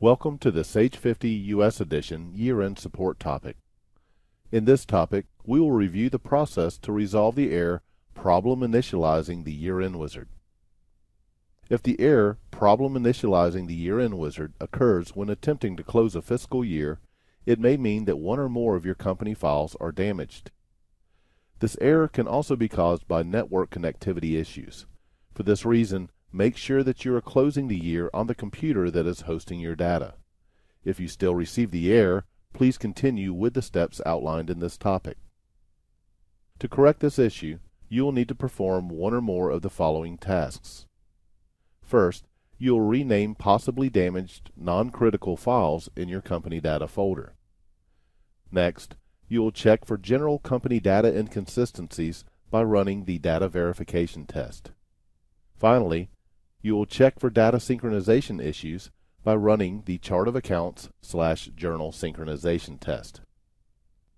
Welcome to the Sage 50 US Edition Year-End Support topic. In this topic, we will review the process to resolve the error problem initializing the year-end wizard. If the error problem initializing the year-end wizard occurs when attempting to close a fiscal year, it may mean that one or more of your company files are damaged. This error can also be caused by network connectivity issues. For this reason, make sure that you are closing the year on the computer that is hosting your data. If you still receive the error, please continue with the steps outlined in this topic. To correct this issue, you will need to perform one or more of the following tasks. First, you will rename possibly damaged non-critical files in your company data folder. Next, you will check for general company data inconsistencies by running the data verification test. Finally, you will check for data synchronization issues by running the chart of accounts/journal synchronization test.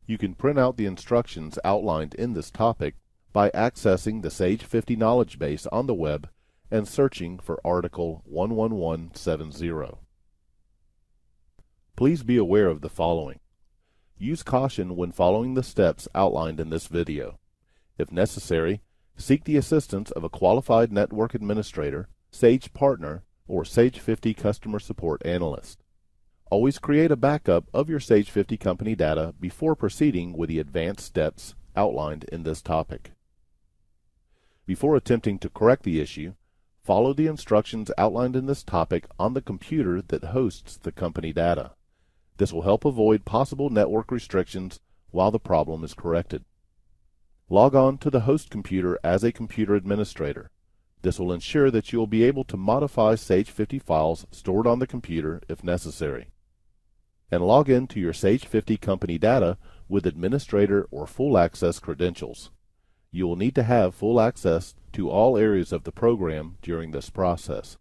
You can print out the instructions outlined in this topic by accessing the Sage 50 knowledge base on the web and searching for article 11170. Please be aware of the following. Use caution when following the steps outlined in this video. If necessary, seek the assistance of a qualified network administrator, Sage partner, or Sage 50 customer support analyst. Always create a backup of your Sage 50 company data before proceeding with the advanced steps outlined in this topic. Before attempting to correct the issue, follow the instructions outlined in this topic on the computer that hosts the company data. This will help avoid possible network restrictions while the problem is corrected. Log on to the host computer as a computer administrator. This will ensure that you will be able to modify Sage 50 files stored on the computer if necessary. And log in to your Sage 50 company data with administrator or full access credentials. You will need to have full access to all areas of the program during this process.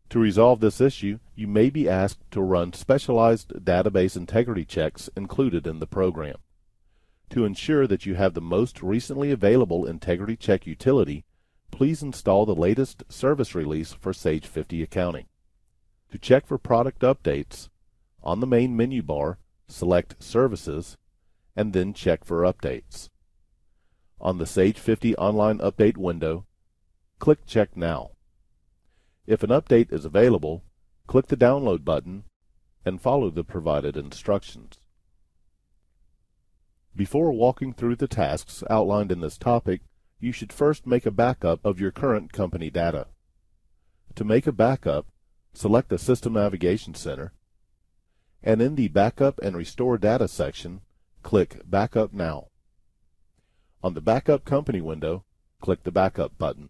To resolve this issue, you may be asked to run specialized database integrity checks included in the program. To ensure that you have the most recently available integrity check utility, please install the latest service release for Sage 50 accounting. To check for product updates, on the main menu bar, select Services, and then check for Updates. On the Sage 50 online update window, click Check Now. If an update is available, click the Download button and follow the provided instructions. Before walking through the tasks outlined in this topic, you should first make a backup of your current company data. To make a backup, select the System Navigation Center, and in the Backup and Restore Data section, click Backup Now. On the Backup Company window, click the Backup button.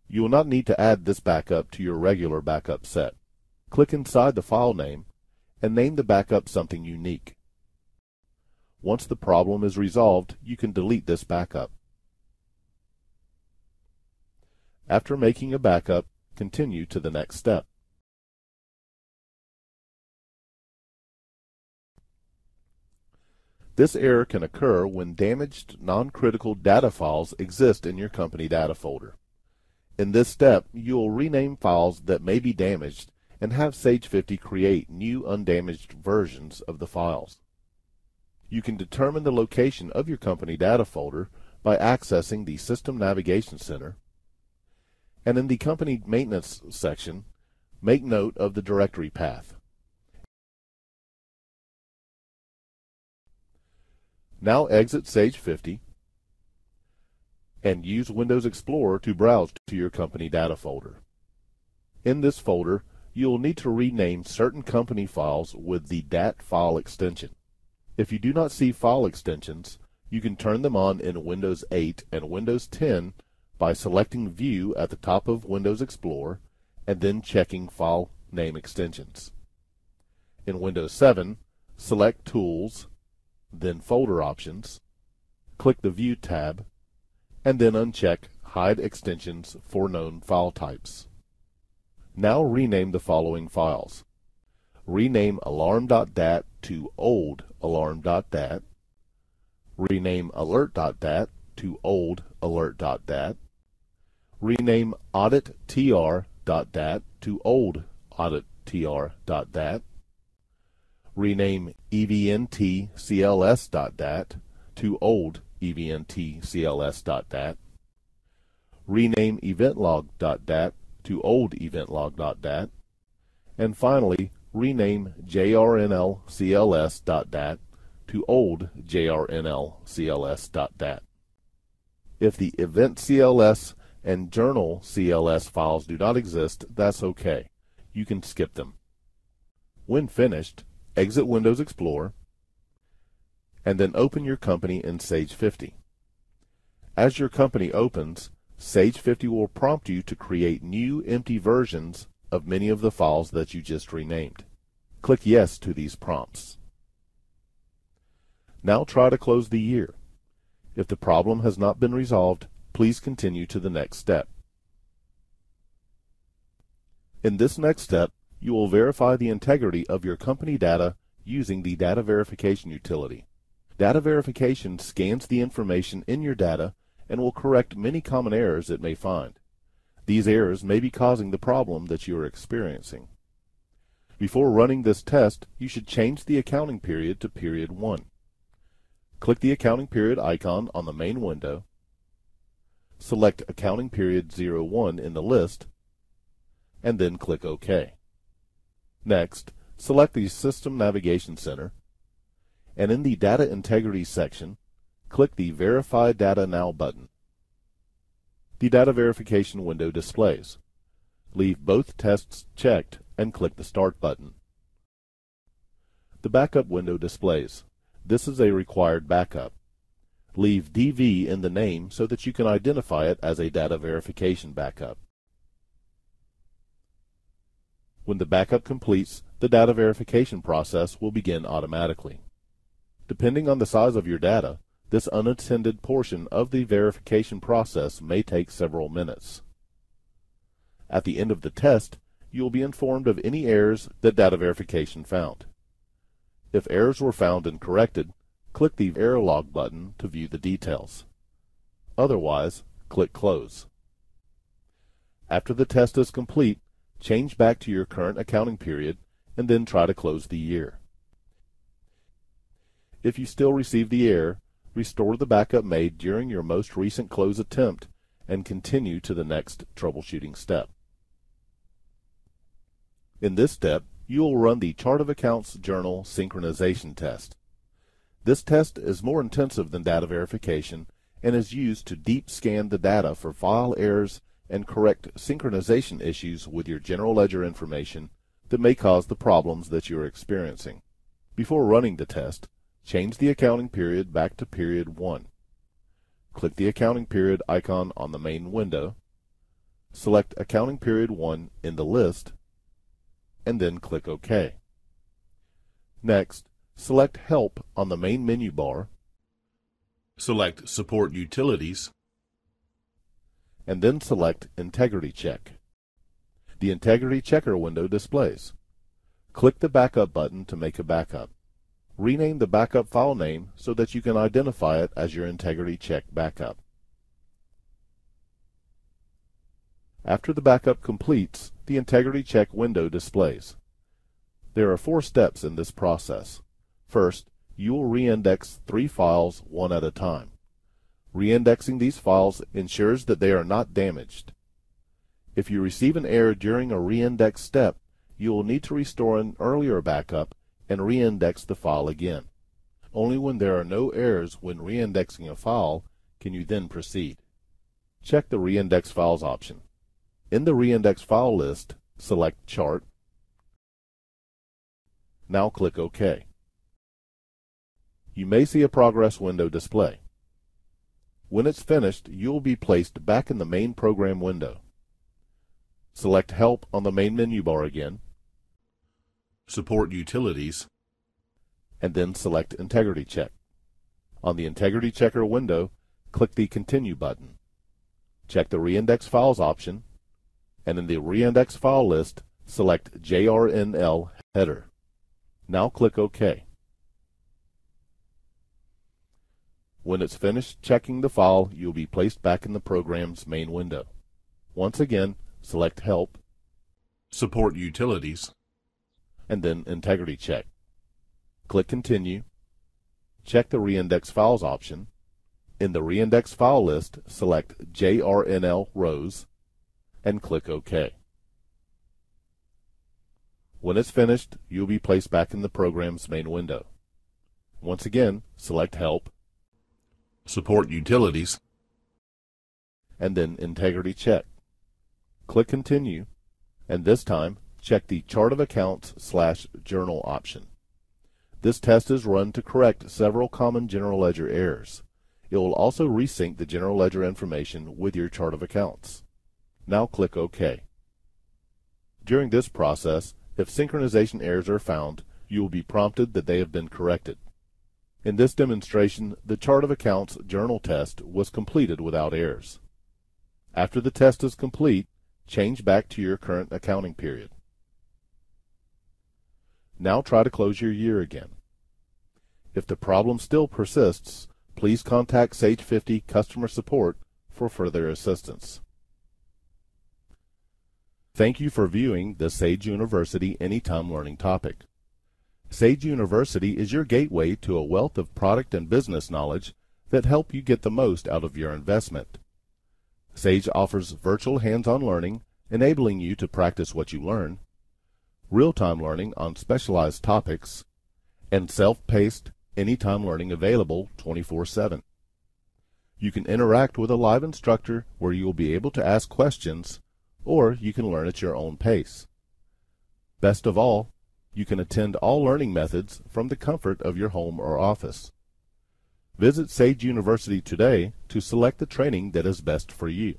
You will not need to add this backup to your regular backup set. Click inside the file name and name the backup something unique. Once the problem is resolved, you can delete this backup. After making a backup, continue to the next step. This error can occur when damaged non-critical data files exist in your company data folder. In this step, you will rename files that may be damaged and have Sage 50 create new undamaged versions of the files. You can determine the location of your company data folder by accessing the System Navigation Center, and in the Company Maintenance section, make note of the directory path. Now exit Sage 50 and use Windows Explorer to browse to your company data folder. In this folder, you will need to rename certain company files with the DAT file extension. If you do not see file extensions, you can turn them on in Windows 8 and Windows 10 by selecting View at the top of Windows Explorer and then checking File Name Extensions. In Windows 7, select Tools, then Folder Options, click the View tab, and then uncheck Hide Extensions for known file types. Now rename the following files. Rename alarm.dat to old alarm.dat. Rename alert.dat to old alert.dat. Rename audittr.dat to old evntr.dat, rename evntcls.dat to old evntcls.dat, rename eventlog.dat to old eventlog.dat, and finally rename jrnlcls.dat to old jrnlcls.dat. If the event CLS and journal CLS files do not exist, that's okay. You can skip them. When finished, exit Windows Explorer and then open your company in Sage 50. As your company opens, Sage 50 will prompt you to create new empty versions of many of the files that you just renamed. Click Yes to these prompts. Now try to close the year. If the problem has not been resolved, please continue to the next step. In this next step, you will verify the integrity of your company data using the Data Verification utility. Data Verification scans the information in your data and will correct many common errors it may find. These errors may be causing the problem that you are experiencing. Before running this test, you should change the accounting period to period 1. Click the accounting period icon on the main window, select accounting period 01 in the list, and then click OK. Next, select the System Navigation Center, and in the Data Integrity section, click the Verify Data Now button. The Data Verification window displays. Leave both tests checked and click the Start button. The Backup window displays. This is a required backup. Leave DV in the name so that you can identify it as a data verification backup. When the backup completes, the data verification process will begin automatically. Depending on the size of your data, this unattended portion of the verification process may take several minutes. At the end of the test, you will be informed of any errors that data verification found. If errors were found and corrected, click the Error Log button to view the details. Otherwise, click Close. After the test is complete, change back to your current accounting period and then try to close the year. If you still receive the error, restore the backup made during your most recent close attempt and continue to the next troubleshooting step. In this step, you will run the Chart of Accounts Journal Synchronization test. This test is more intensive than data verification and is used to deep scan the data for file errors and correct synchronization issues with your general ledger information that may cause the problems that you are experiencing. Before running the test, change the accounting period back to period 1. Click the accounting period icon on the main window, select accounting period 1 in the list, and then click OK. Next, select Help on the main menu bar, select Support Utilities, and then select Integrity Check. The Integrity Checker window displays. Click the Backup button to make a backup. Rename the backup file name so that you can identify it as your Integrity Check backup. After the backup completes, the Integrity Check window displays. There are 4 steps in this process. First, you will reindex 3 files one at a time. Reindexing these files ensures that they are not damaged. If you receive an error during a reindex step, you will need to restore an earlier backup and reindex the file again. Only when there are no errors when reindexing a file can you then proceed. Check the Reindex Files option. In the Reindex File list, select Chart. Now click OK. You may see a progress window display. When it's finished, you will be placed back in the main program window. Select Help on the main menu bar again, Support Utilities, and then select Integrity Check. On the Integrity Checker window, click the Continue button. Check the Reindex Files option, and in the Reindex File list, select JRNL Header. Now click OK. When it's finished checking the file, you'll be placed back in the program's main window. Once again, select Help, Support Utilities, and then Integrity Check. Click Continue. Check the Reindex Files option. In the Reindex File list, select JRNL Rows and click OK. When it's finished, you'll be placed back in the program's main window. Once again, select Help, Support Utilities, and then Integrity Check. Click Continue, and this time, check the Chart of Accounts/Journal option. This test is run to correct several common General Ledger errors. It will also resync the General Ledger information with your Chart of Accounts. Now click OK. During this process, if synchronization errors are found, you will be prompted that they have been corrected. In this demonstration, the Chart of Accounts journal test was completed without errors. After the test is complete, change back to your current accounting period. Now try to close your year again. If the problem still persists, please contact Sage 50 Customer Support for further assistance. Thank you for viewing the Sage University Anytime Learning topic. Sage University is your gateway to a wealth of product and business knowledge that help you get the most out of your investment. Sage offers virtual hands-on learning, enabling you to practice what you learn, real-time learning on specialized topics, and self-paced, anytime learning available 24/7. You can interact with a live instructor where you will be able to ask questions, or you can learn at your own pace. Best of all, you can attend all learning methods from the comfort of your home or office. Visit Sage University today to select the training that is best for you.